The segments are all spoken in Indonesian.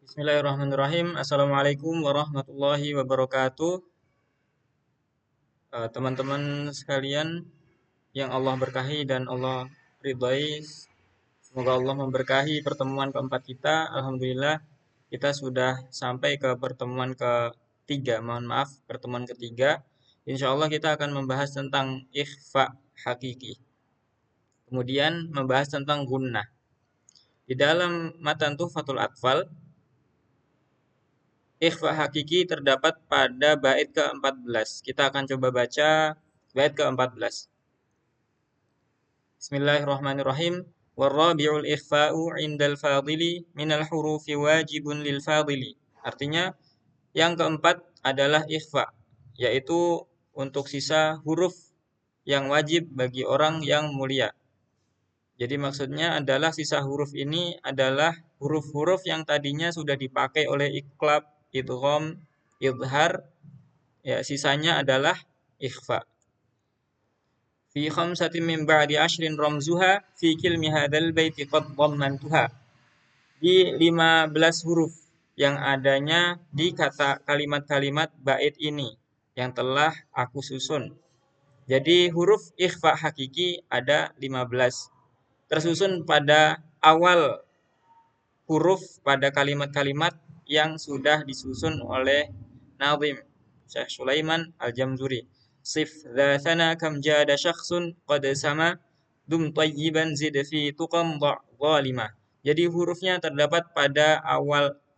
Bismillahirrahmanirrahim. Assalamualaikum warahmatullahi wabarakatuh. Teman-teman sekalian yang Allah berkahi dan Allah ridhai, semoga Allah memberkahi pertemuan keempat kita. Alhamdulillah kita sudah sampai ke pertemuan ketiga. Mohon maaf, pertemuan ketiga. Insya Allah kita akan membahas tentang ikhfa hakiki. Kemudian membahas tentang gunnah. Di dalam matan Tuhfatul Atfal, ikhfa hakiki terdapat pada bait ke-14. Kita akan coba baca bait ke-14. Bismillahirrahmanirrahim. Warabi'ul ikhfa'u 'indal fadili minal hurufi wajibun lil fadili. Artinya yang keempat adalah ikhfa, yaitu untuk sisa huruf yang wajib bagi orang yang mulia. Jadi maksudnya adalah sisa huruf ini adalah huruf-huruf yang tadinya sudah dipakai oleh iqlab, idgham, idhar, ya sisanya adalah ikhfa. Fi khamsatin min ba'di ashrin ramzuha fi kilmi hadzal baiti qad dhammantuha. Di 15 huruf yang adanya di kata kalimat-kalimat bait ini yang telah aku susun. Jadi huruf ikhfa hakiki ada 15. Tersusun pada awal huruf pada kalimat-kalimat yang sudah disusun oleh Nazim Syekh Sulaiman Al-Jamzuri. Sif dzatana kam jada syakhsun qad sama dum tayyiban zid fi tuqam zalimah. Jadi hurufnya terdapat pada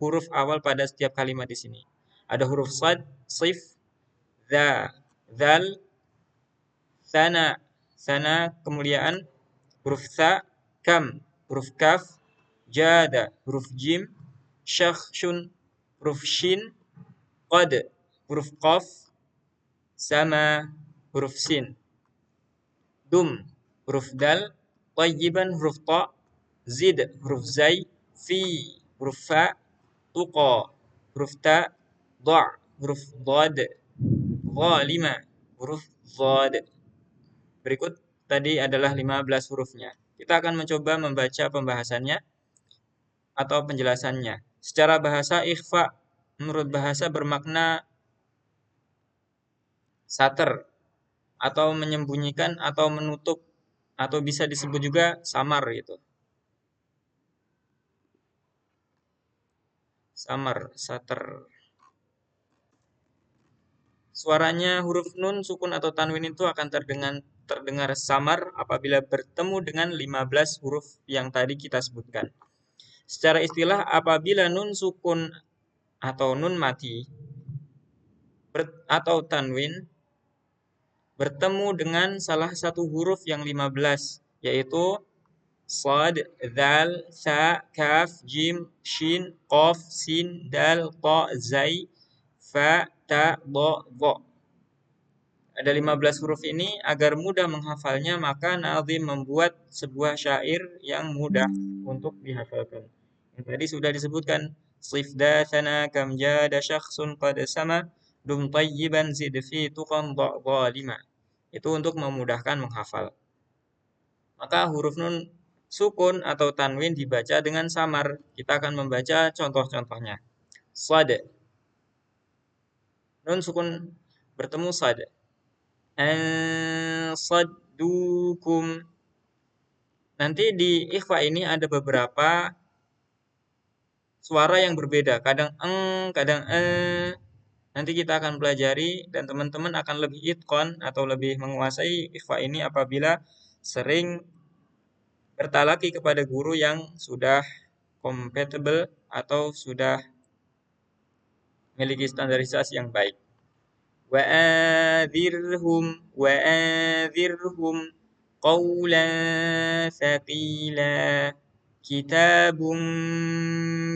huruf awal pada setiap kalimat di sini. Ada huruf sad, sif, dza, dzal, sana, sana kemuliaan, huruf tha, kam, huruf kaf, jada, huruf jim, syakhshun, huruf shin, qad, huruf qaf, sama, huruf sin, dum, huruf dal, tayyiban, huruf ta, zid, huruf zai, fi, huruf fa, tuqa, huruf ta, da, huruf dhad, zalima, huruf dhad. Berikut tadi adalah 15 hurufnya. Kita akan mencoba membaca pembahasannya atau penjelasannya. Secara bahasa, ikhfa menurut bahasa bermakna sater atau menyembunyikan atau menutup atau bisa disebut juga samar gitu. Samar, sater. Suaranya huruf nun, sukun atau tanwin itu akan terdengar samar apabila bertemu dengan 15 huruf yang tadi kita sebutkan. Secara istilah apabila nun sukun atau nun mati atau tanwin bertemu dengan salah satu huruf yang 15, yaitu Shad, Dhal, Tha, Kaf, Jim, Shin, Qaf, Sin, Dal, Ta, Zai, Fa, Ta, Dha, Dha. Ada 15 huruf ini, agar mudah menghafalnya, maka Nazim membuat sebuah syair yang mudah untuk dihafalkan. Yang tadi sudah disebutkan, Sif dathana kam jada syakhsun qad sama, dum tayyiban zid fi tuqam dha Itu untuk memudahkan menghafal. Maka huruf nun sukun atau tanwin dibaca dengan samar. Kita akan membaca contoh-contohnya. Sad. Nun sukun bertemu sad. Ansaddukum. Nanti di ikhfa ini ada beberapa suara yang berbeda. Kadang kadang Nanti kita akan pelajari dan teman-teman akan lebih itqon atau lebih menguasai ikhfa ini apabila sering bertalaki kepada guru yang sudah compatible atau sudah memiliki standarisasi yang baik. Wa'adhirhum qawlan thaqila kitabun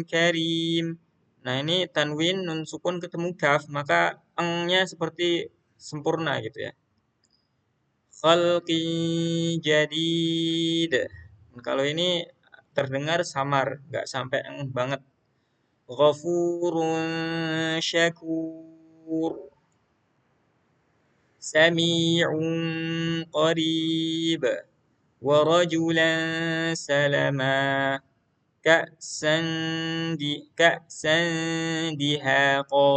karim. Nah ini tanwin nun sukun ketemu kaf, maka engnya seperti sempurna gitu ya. Khalqi jadid. Kalau ini terdengar samar, nggak sampai banget. Ghafurun syakur. Sami'un qarib. Wa rajulan salama. ka'san dihaqa.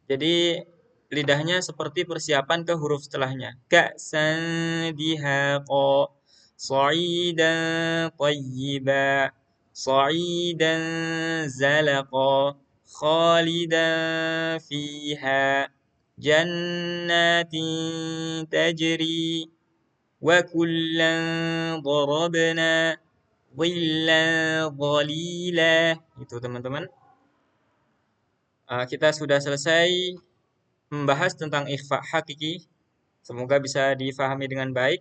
Jadi lidahnya seperti persiapan ke huruf setelahnya. Ka'san dihaqa. Sa'idan tayyiba. Sa'idan zalaqa. Khalidan fiha. Jannatin tajri. Wa kullan darabna. Dhillan dhalila. Itu teman-teman. Kita sudah selesai membahas tentang ikhfa hakiki. Semoga bisa difahami dengan baik.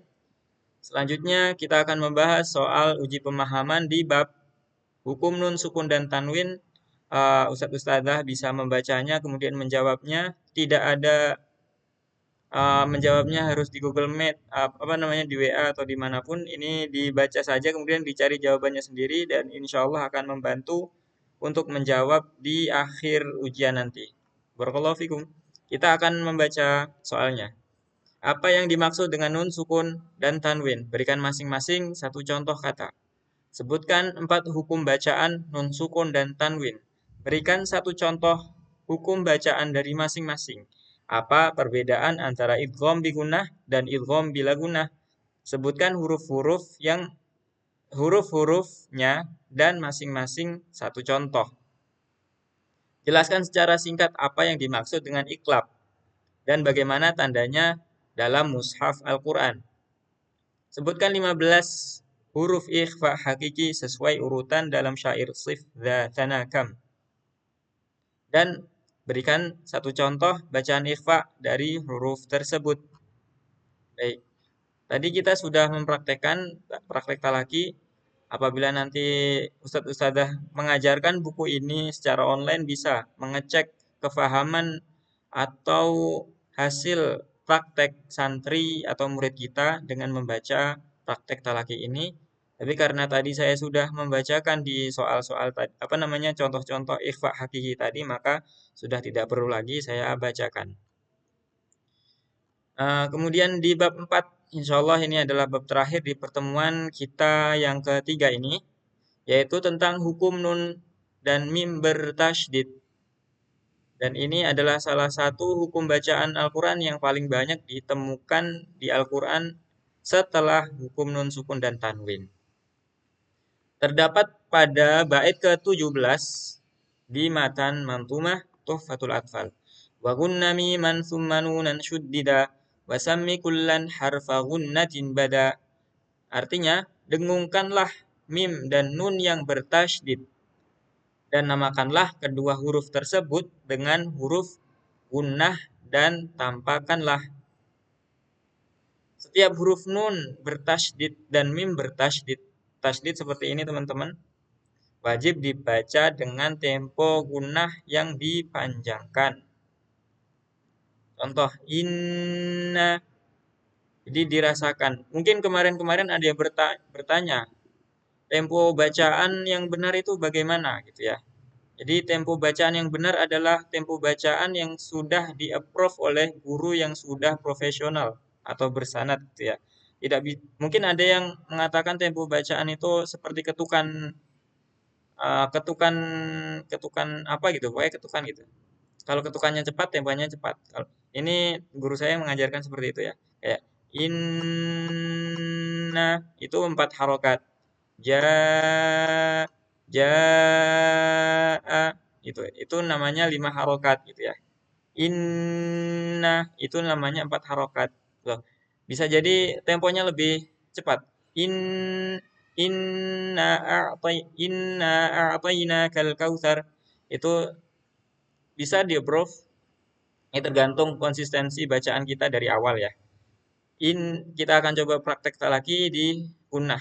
Selanjutnya kita akan membahas soal uji pemahaman di bab hukum nun, sukun, dan tanwin. Ustadz Ustadzah bisa membacanya kemudian menjawabnya. Tidak ada menjawabnya harus di Google Meet, di WA atau dimanapun. Ini dibaca saja kemudian dicari jawabannya sendiri dan insya Allah akan membantu untuk menjawab di akhir ujian nanti. Barakallahu fikum. Kita akan membaca soalnya. Apa yang dimaksud dengan nun, sukun, dan tanwin? Berikan masing-masing satu contoh kata. Sebutkan 4 hukum bacaan nun, sukun, dan tanwin. Berikan satu contoh hukum bacaan dari masing-masing. Apa perbedaan antara idgham bi gunnah dan idgham bila gunnah? Sebutkan huruf-hurufnya dan masing-masing satu contoh. Jelaskan secara singkat apa yang dimaksud dengan iqlab dan bagaimana tandanya dalam mushaf Al-Quran. Sebutkan 15 huruf ikhfa hakiki sesuai urutan dalam syair Sif Dzatana Kam. Dan berikan satu contoh bacaan ikhfa dari huruf tersebut. Baik. Tadi kita sudah mempraktekkan praktek talaki. Apabila nanti Ustadz Ustadzah mengajarkan buku ini secara online bisa mengecek kefahaman atau hasil praktek santri atau murid kita dengan membaca praktek talaki ini. Tapi karena tadi saya sudah membacakan di soal-soal contoh-contoh ikhfa hakiki tadi, maka sudah tidak perlu lagi saya bacakan. Kemudian di bab 4, insya Allah ini adalah bab terakhir di pertemuan kita yang ketiga ini, yaitu tentang hukum nun dan mim bertasydid. Dan ini adalah salah satu hukum bacaan Al-Quran yang paling banyak ditemukan di Al-Quran setelah hukum nun, sukun, dan tanwin. Terdapat pada bait ke-17 di matan mantumah Tuhfatul Atfal. Wa gunna miman thumma nunan syuddida wa sammi kullan harfa gunnatin bada. Artinya, dengungkanlah mim dan nun yang bertasydid dan namakanlah kedua huruf tersebut dengan huruf gunnah dan tampakkanlah setiap huruf nun bertasydid dan mim bertasydid. Tasydid seperti ini teman-teman. Wajib dibaca dengan tempo gunnah yang dipanjangkan. Contoh inna. Jadi dirasakan. Mungkin kemarin-kemarin ada yang bertanya, tempo bacaan yang benar itu bagaimana gitu ya. Jadi tempo bacaan yang benar adalah tempo bacaan yang sudah di-approve oleh guru yang sudah profesional atau bersanad gitu ya. Mungkin ada yang mengatakan tempo bacaan itu seperti ketukan apa gitu, pokoknya ketukan gitu. Kalau ketukannya cepat, temponya cepat. Ini guru saya mengajarkan seperti itu ya. Kayak inna itu 4 harokat. Ja'a itu namanya 5 harokat gitu ya. Inna itu namanya 4 harokat. Loh, bisa jadi temponya lebih cepat. Inna a'tainakal kautsar itu bisa di-approve. Ini tergantung konsistensi bacaan kita dari awal ya. Kita akan coba praktek lagi di gunnah.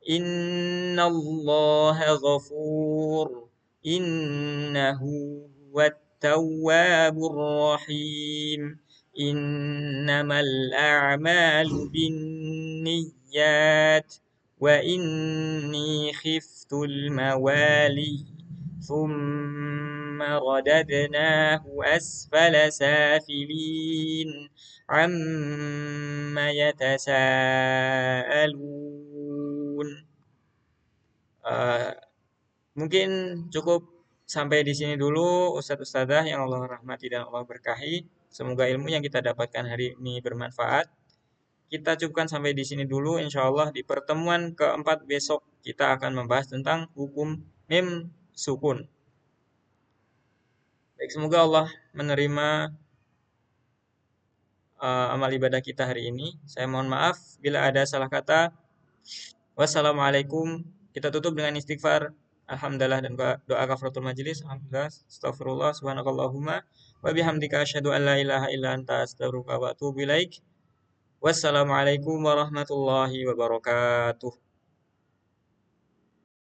Innallaha ghafur. Innahu huwat tawwabur rahim. Innamal a'malu binniyat. Wa inni khiftul mawali. ثم رددناه أسفل سافلين عما يتساءلون. Eh, Mungkin cukup sampai di sini dulu Ustadz Ustadzah yang Allah rahmati dan Allah berkahi. Semoga ilmu yang kita dapatkan hari ini bermanfaat. Kita cukupkan sampai di sini dulu. Insya Allah di pertemuan keempat besok kita akan membahas tentang hukum mim sukun. Baik, semoga Allah menerima amal ibadah kita hari ini. Saya mohon maaf bila ada salah kata. Wassalamualaikum. Kita tutup dengan istighfar. Alhamdulillah dan doa kafaratul majelis. Alhamdulillah. Astagfirullah. Subhanakallahumma. Wa bihamdika asyhadu an la ilaha illa anta astaghfiruka wa atubu ilaik. Wassalamualaikum warahmatullahi wabarakatuh.